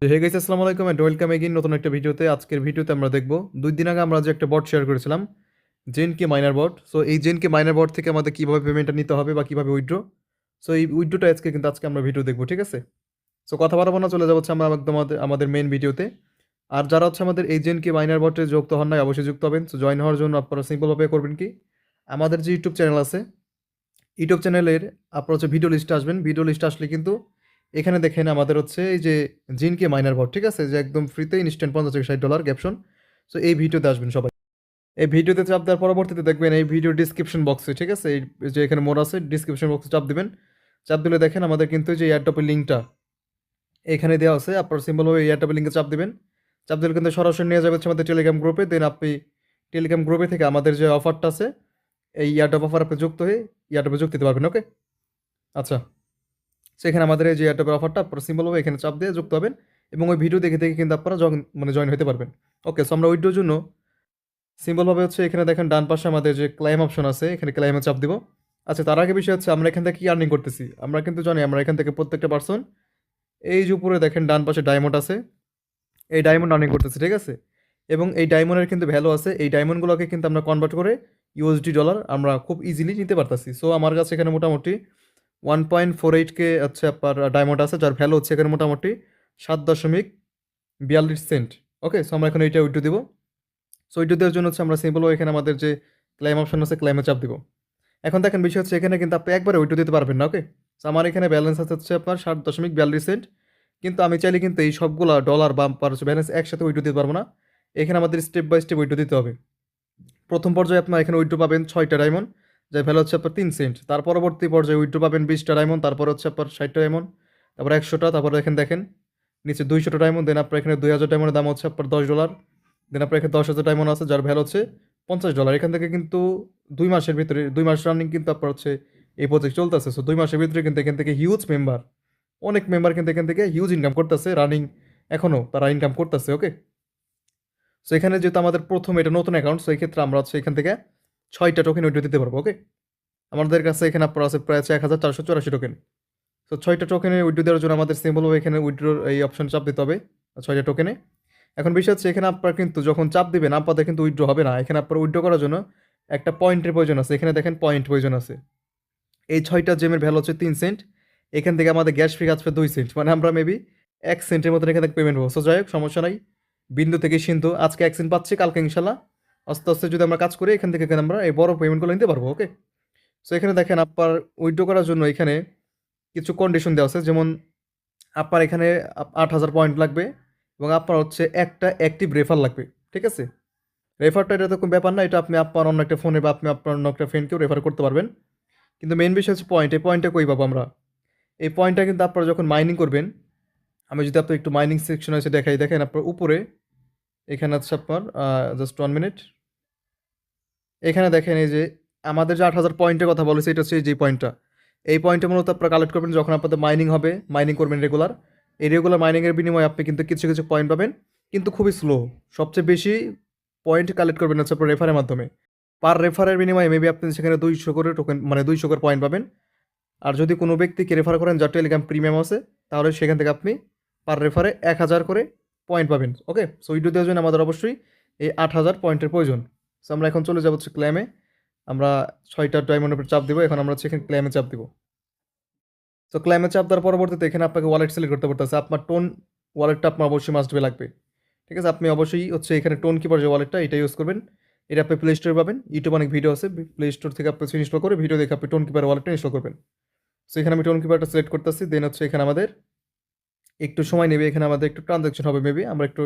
Hey guys, আসসালামু আলাইকুম and welcome again নতুন একটা ভিডিওতে। আজকের ভিডিওতে আমরা দেখব 2 দিন আগে আমরা যে একটা বট শেয়ার করেছিলাম, জেনকে মাইনার বট। সো এই জেনকে মাইনার বট থেকে আমাদের কিভাবে পেমেন্টটা নিতে হবে বা কিভাবে উইথড্র। সো এই উইথড্রটা আজকে আমরা ভিডিও দেখবো, ঠিক আছে? সো কথা বাড়াবো না, চলে যাবো হচ্ছে আমরা একদম আমাদের মেইন ভিডিওতে। আর যারা হচ্ছে আমাদের এই জেনকে মাইনার বটে যুক্ত হন নাই, অবশ্যই যুক্ত হবেন। সো জয়েন হওয়ার জন্য আপনারা সিম্পলভাবে করবেন কি, আমাদের যে ইউটিউব চ্যানেল আছে, ইউটিউব চ্যানেলের আপনার হচ্ছে ভিডিও লিস্টে আসবেন। ভিডিও লিস্টে আসলে কিন্তু এখানে দেখেন আমাদের হচ্ছে এই যে জিনকে মাইনার বট, ঠিক আছে, যে একদম ফ্রিতে ইনস্ট্যান্ট $50 থেকে $60 ক্যাপশন। সো এই ভিডিওতে আসবেন সবাই। এই ভিডিওতে চাপ দেওয়ার পরবর্তীতে দেখবেন এই ভিডিও ডিসক্রিপশন বক্সে, ঠিক আছে, এই যে এখানে মোড আছে, ডিসক্রিপশন বক্সে চাপ দিবেন। চাপ দিলে দেখেন আমাদের কিন্তু এই যে এয়ারটপের লিঙ্কটা এখানে দেওয়া আছে। আপনার সিম্পলভাবে এয়ারটপের লিঙ্কে চাপ দিবেন। চাপ দিলে কিন্তু সরাসরি নিয়ে যাবে হচ্ছে আমাদের টেলিগ্রাম গ্রুপে। দেন আপনি টেলিগ্রাম গ্রুপে থেকে আমাদের যে অফারটা আছে, এই এয়ারটপ অফার আপনি যুক্ত হয়ে এয়ারটপে যুক্ত দিতে পারবেন। ওকে, আচ্ছা। সেখানে আমাদের এই যে এয়ারটেলের অফারটা আপনারা সিম্পলভাবে এখানে চাপ দিয়ে যুক্ত হবেন এবং ওই ভিডিও দেখে দেখে কিন্তু আপনারা জয়েন হতে পারবেন। ওকে, সো আমরা উইড্রোর জন্য সিম্পলভাবে হচ্ছে এখানে দেখেন ডান পাশে আমাদের যে ক্লাইম অপশন আছে, এখানে ক্লাইমে চাপ দিব। আচ্ছা, তার আগে বিষয় হচ্ছে আমরা এখান থেকে কি আর্নিং করতেছি। আমরা কিন্তু জানি আমরা এখান থেকে প্রত্যেকটা পার্সন এই যে উপরে দেখেন ডান পাশে ডায়মন্ড আছে, এই ডায়মন্ড আর্নিং করতেছি, ঠিক আছে। এবং এই ডায়মন্ডের কিন্তু ভ্যালু আছে, এই ডায়মন্ডগুলোকে কিন্তু আমরা কনভার্ট করে ইউএসডি ডলার আমরা খুব ইজিলি নিতে পারতেছি। সো আমার কাছে এখানে মোটামুটি 1.48K হচ্ছে আপনার ডায়মন্ড আছে, যার ভ্যালু হচ্ছে এখানে মোটামুটি 7.42 সেন্ট। ওকে, সো আমরা এখন এইটা উইড্রো দিব। সো উইড্রো দেওয়ার জন্য হচ্ছে আমরা সিম্পল এখানে আমাদের যে ক্লাইম অপশন আছে, ক্লাইমে চাপ দিব। এখন দেখেন বিষয় হচ্ছে এখানে কিন্তু আপনি একবারে উইড্রো দিতে পারবেন না। ওকে, সো আমার এখানে ব্যালেন্স আছে হচ্ছে আপনার 7.42 সেন্ট। কিন্তু আমি চাইলে কিন্তু এই সবগুলা ডলার বা ব্যালেন্স একসাথে উইড্রো দিতে পারবো না। এখানে আমাদের স্টেপ বাই স্টেপ উইড্রো দিতে হবে। প্রথম পর্যায়ে আপনার এখানে উইড্রো পাবেন 6টা ডায়মন্ড, যার ভ্যালু হচ্ছে আপনার 3 সেন্ট। তার পরবর্তী পর্যায়ে উইড্রো পাবেন 20টা ডায়মন্ড, তারপর হচ্ছে আপনার 60টা ডায়মন্ড, তারপর 100টা, তারপর এখানে দেখেন নিচে 200টা ডায়মন্ড। দেন আপনার এখানে 2000 ডায়মন্ডের দাম হচ্ছে আপনার $10। দেন আপনার এখানে 10,000 ডায়মন্ড আছে, যার ভ্যালু হচ্ছে $50। এখান থেকে কিন্তু 2 মাসের ভিতরে 2 মাস রানিং কিন্তু আপনার হচ্ছে এই প্রজেক্ট চলতেছে। সো 2 মাসের ভিতরে কিন্তু এখান থেকে হিউজ মেম্বার, অনেক মেম্বার কিন্তু এখান থেকে হিউজ ইনকাম করতেছে, রানিং এখনও তারা ইনকাম করতেছে। ওকে, সো এখানে যেহেতু আমাদের প্রথম এটা নতুন অ্যাকাউন্ট, সো এই ক্ষেত্রে আমরা হচ্ছে এখান থেকে 6টা টোকেন উইড্রো দিতে পারবো। ওকে, আমাদের কাছে এখানে আপনার আছে প্রায় 1484 টোকেন। তো 6টা টোকেনে উইড্রো দেওয়ার জন্য আমাদের সিম্পলভাবে এখানে উইড্রোর এই অপশনে চাপ দিতে হবে 6টা টোকেনে। এখন বিষয় হচ্ছে এখানে আপনার কিন্তু যখন চাপ দিবেন আপনাদের কিন্তু উইড্রো হবে না। এখানে আপনার উইড্রো করার জন্য একটা পয়েন্টের প্রয়োজন আছে। এখানে দেখেন পয়েন্ট প্রয়োজন আছে। এই 6টা জেমের ভ্যালু হচ্ছে 3 সেন্ট। এখান থেকে আমাদের গ্যাস ফ্রি আসবে 2 সেন্ট, মানে আমরা মেবি 1 সেন্টের মতন এখান থেকে পেমেন্ট পাবো। সো যাই হোক, সমস্যা নাই। বিন্দু থেকে সিন্ধু, আজকে 1 সেন্ট পাচ্ছি, কালকে ইনশাল্লাহ আস্তে আস্তে যদি আমরা কাজ করি এখান থেকে কিন্তু আমরা এই বড় পেমেন্টগুলো নিতে পারবো। ওকে, সো এখানে দেখেন আপনার উইথড্র করার জন্য এখানে কিছু কন্ডিশন দেওয়া আছে, যেমন আপনার এখানে 8,000 পয়েন্ট লাগবে এবং আপনার হচ্ছে একটা অ্যাক্টিভ রেফার লাগবে, ঠিক আছে। রেফারটা এটা তো কোনো ব্যাপার না, এটা আপনি আপনার অন্য একটা ফোনে বা আপনি আপনার অন্য একটা ফ্রেন্ডকেও রেফার করতে পারবেন। কিন্তু মেন বিষয় হচ্ছে পয়েন্ট। এই পয়েন্টটা কই পাবো আমরা? এই পয়েন্টটা কিন্তু আপনারা যখন মাইনিং করবেন, আমি যদি আপনার একটু মাইনিং সেকশন এসে দেখাই, দেখেন আপনার উপরে এখানে হচ্ছে আপনার জাস্ট 1 মিনিট, এখানে দেখেন এই যে আমাদের যে 8,000 পয়েন্টের কথা বলেছে, এটা হচ্ছে এই যে পয়েন্টটা। এই পয়েন্টটা মূলত আপনারা কালেক্ট করবেন যখন আপনাদের মাইনিং হবে, মাইনিং করবেন রেগুলার। এই রেগুলার মাইনিংয়ের বিনিময়ে আপনি কিন্তু কিছু কিছু পয়েন্ট পাবেন, কিন্তু খুবই স্লো। সবচেয়ে বেশি পয়েন্ট কালেক্ট করবেন হচ্ছে আপনার রেফারের মাধ্যমে। পার রেফারের বিনিময়ে মেবি আপনি সেখানে 200 করে টোকেন, মানে 200 করে পয়েন্ট পাবেন। আর যদি কোনো ব্যক্তিকে রেফার করেন যার টেলিগ্রাম প্রিমিয়াম আছে, তাহলে সেখান থেকে আপনি পার রেফারে 1,000 করে পয়েন্ট পাবেন। ওকে, সো উইড্রো দেওয়ার জন্য আমাদের অবশ্যই এই 8,000 পয়েন্টের প্রয়োজন। সো আমরা এখন চলে যাবো হচ্ছে ক্লেমে। আমরা 6টা ডায়মন্ডের উপর চাপ দিব। এখন আমরা হচ্ছে এখানে ক্লেমে চাপ দিব। সো ক্লেমে চাপ দেওয়ার পরবর্তীতে এখানে আপনাকে ওয়ালেট সিলেক্ট করতে পারতেছে। আপনার টোন ওয়ালেটটা আপনার অবশ্যই মাস্ট বি লাগবে, ঠিক আছে। আপনি অবশ্যই হচ্ছে এখানে টোন কিপার যে ওয়ালেটটা, এটা ইউজ করবেন। এটা আপনি প্লে স্টোরে পাবেন, ইউটিউব অনেক ভিডিও আছে, প্লে স্টোর থেকে আপনি ইনস্টল করে ভিডিও দেখে আপনি টোন কিপার ওয়ালেটটা ইনস্টল করবেন। সো এখানে আমি টোন কিপারটা সিলেক্ট করতেছি। দেন হচ্ছে এখানে আমাদের একটু সময় নেবে, এখানে আমাদের একটু ট্রানজ্যাকশন হবে মেবি, আমরা একটু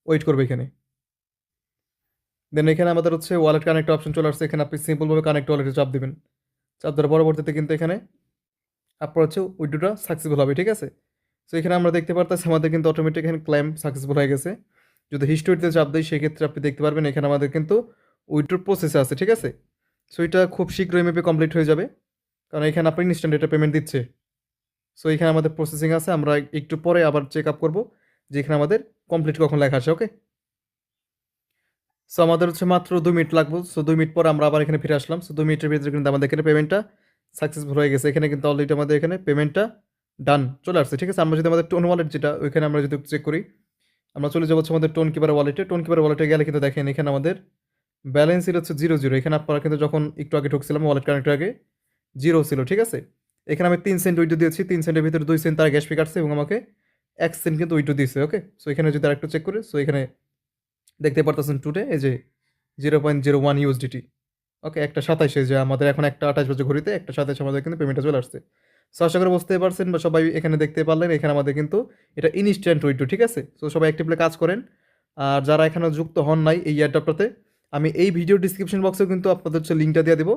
ওয়েট করবো এখানে। দেন এখানে আমাদের হচ্ছে ওয়ালেট কানেক্ট অপশন চলে আসছে। এখানে আপনি সিম্পলভাবে কানেক্ট ওয়ালেটে চাপ দিবেন। চাপ দেওয়ার পরবর্তীতে কিন্তু এখানে আপনার হচ্ছে উইড্রোটা সাকসেসফুল হবে, ঠিক আছে। সো এখানে আমরা দেখতে পারতেছি আমাদের কিন্তু অটোমেটিক এখানে ক্লেম সাকসেসফুল হয়ে গেছে। যদি হিস্টোরিতে চাপ দিই সেক্ষেত্রে আপনি দেখতে পারবেন এখানে আমাদের কিন্তু উইড্রোর প্রসেসে আছে, ঠিক আছে। সো এটা খুব শীঘ্রই মেবি কমপ্লিট হয়ে যাবে, কারণ এখানে আপনি ইনস্ট্যান্ট এটা পেমেন্ট দিচ্ছে। সো এখানে আমাদের প্রসেসিং আছে, আমরা একটু পরে আবার চেক আপ করবো যে এখানে আমাদের কমপ্লিট কখন লেখা আসে। ওকে, সো আমাদের হচ্ছে মাত্র 2 মিনিট লাগবে। সো 2 মিনিট পর আমরা আবার এখানে ফিরে আসলাম। সো 2 মিনিটের ভিতরে কিন্তু আমাদের এখানে পেমেন্টটা সাকসেসফুল হয়ে গেছে। এখানে কিন্তু অলরেডি আমাদের এখানে পেমেন্টটা ডান চলে আসছে, ঠিক আছে। আমরা যদি আমাদের টোন ওয়ালেট যেটা ওইখানে আমরা যদি চেক করি, আমরা চলে যাবো হচ্ছে আমাদের টোন কিপার ওয়ালেটে। টোন কিপার ওয়ালেটে গেলে কিন্তু দেখেন এখানে আমাদের ব্যালেন্স ছিল হচ্ছে 0 এখানে আপনারা কিন্তু যখন একটু আগে ঢুকছিলাম ওয়ালেট কানেক্টের আগে 0 ছিল, ঠিক আছে। এখানে আমি 3 সেন্ট উইথড্র দিয়েছি, 3 সেন্টের ভিতরে 2 সেন্ট তারা গ্যাস ফি কাটছে এবং আমাকে 1 সেন্ট কিন্তু উইথড্র দিয়েছে, ওকে। সো এখানে যদি আরেকটু চেক করি, সো এখানে দেখতে পারতেছেন টুডে এই যে 0.01 ইউএসডিটি, ওকে। 1:27 যে আমাদের এখন 1:28 বাজে ঘড়িতে 1:27 আমাদের কিন্তু পেমেন্টটা চলে আসছে। সো আশা করি বুঝতে পারছেন বা সবাই এখানে দেখতে পারলেন, এখানে আমাদের কিন্তু এটা ইনস্ট্যান্ট উইথড্র, ঠিক আছে। সো সবাই অ্যাক্টিভলি কাজ করেন। আর যারা এখনও যুক্ত হন নাই এই এয়ারড্রপটাতে, আমি এই ভিডিও ডিসক্রিপশন বক্সেও কিন্তু আপনাদের হচ্ছে লিঙ্কটা দিয়ে দেবো।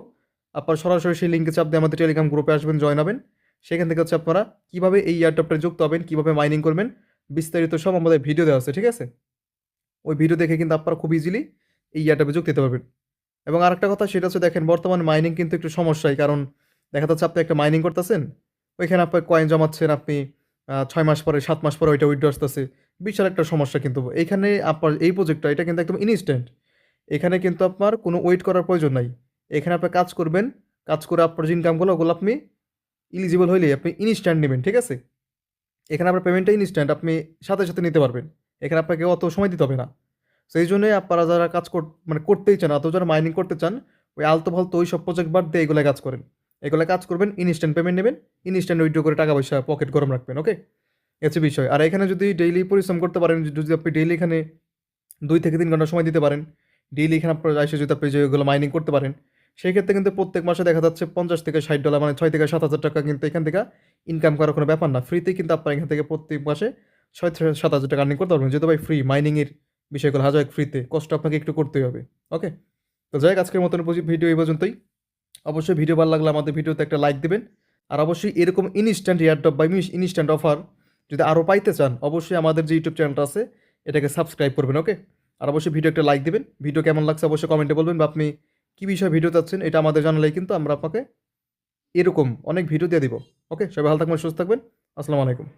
আপনারা সরাসরি সেই লিঙ্কে চাপ দিয়ে আমাদের টেলিগ্রাম গ্রুপে আসবেন, জয়েন হবেন। সেখান থেকে হচ্ছে আপনারা কীভাবে এই এয়ারড্রপটায় যুক্ত হবেন, কীভাবে মাইনিং করবেন, বিস্তারিত সব আমাদের ভিডিও দেওয়া আছে, ঠিক আছে। ওই ভিডিও দেখে কিন্তু আপনারা খুব ইজিলি এই এয়ারড্রপে যুক্ত দিতে পারবেন। এবং আরেকটা কথা সেটা হচ্ছে দেখেন বর্তমান মাইনিং কিন্তু একটু সমস্যাই, কারণ দেখা যাচ্ছে আপনি একটা মাইনিং করতেছেন, ওইখানে আপনার কয়েন জমাচ্ছেন আপনি, 6 মাস পরে 7 মাস পরে ওইটা উইথড্র আসতেছে, বিশাল একটা সমস্যা কিন্তু এইখানে। আপনার এই প্রজেক্টটা এটা কিন্তু একদম ইনস্ট্যান্ট, এখানে কিন্তু আপনার কোনো ওয়েট করার প্রয়োজন নাই। এখানে আপনি কাজ করবেন, কাজ করে আপনার যে ইনকামগুলো ওগুলো আপনি ইলিজিবল হইলেই আপনি ইনস্ট্যান্ট নেবেন, ঠিক আছে। এখানে আপনার পেমেন্টটা ইনস্ট্যান্ট, আপনি সাথে সাথে নিতে পারবেন, এখানে আপনাকে অত সময় দিতে হবে না। সেই জন্যই আপনারা যারা কাজ মানে করতেই চান, অত যারা মাইনিং করতে চান, ওই আলতু ফালতু ওই সব প্রজেক্ট বাদ দিয়ে এগুলো কাজ করেন। এগুলো কাজ করবেন, ইনস্ট্যান্ট পেমেন্ট নেবেন, ইনস্ট্যান্ট উইথড্র করে টাকা পয়সা পকেট গরম রাখবেন, ওকে। এ হচ্ছে বিষয়। আর এখানে যদি ডেইলি পরিশ্রম করতে পারেন, যদি আপনি ডেইলি এখানে 2 থেকে 3 ঘন্টা সময় দিতে পারেন, ডেইলি এখানে আপনার এসে যদি আপনি যেগুলো মাইনিং করতে পারেন, সেই ক্ষেত্রে কিন্তু প্রত্যেক মাসে দেখা যাচ্ছে $50 থেকে $60, মানে $6 থেকে $7,000 কিন্তু এখান থেকে ইনকাম করার কোনো ব্যাপার না। ফ্রিতেই কিন্তু আপনার এখান থেকে প্রত্যেক মাসে $6,000 থেকে $7,000 আর্নিং করতে পারবেন, যেহেতু ভাই ফ্রি মাইনিংয়ের বিষয়গুলো হাজার ফ্রিতে, কষ্ট আপনাকে একটু করতেই হবে, ওকে। তো যাই হোক, আজকের মতন ভিডিও এই পর্যন্তই। অবশ্যই ভিডিও ভালো লাগলে আমাদের ভিডিওতে একটা লাইক দিবেন। আর অবশ্যই এরকম ইনস্ট্যান্ট এয়ারড্রপ বা ইনস্ট্যান্ট অফার যদি আরও পাইতে চান, অবশ্যই আমাদের যে ইউটিউব চ্যানেলটা আছে এটাকে সাবস্ক্রাইব করবেন, ওকে। আর অবশ্যই ভিডিও একটা লাইক দিবেন। ভিডিও কেমন লাগছে অবশ্যই কমেন্টে বলবেন, বা আপনি কী বিষয়ে ভিডিও চাচ্ছেন এটা আমাদের জানালেই কিন্তু আমরা আপনাকে এরকম অনেক ভিডিও দিয়ে দিব, ওকে। সবাই ভালো থাকবেন, সুস্থ থাকবেন। আসসালামু আলাইকুম।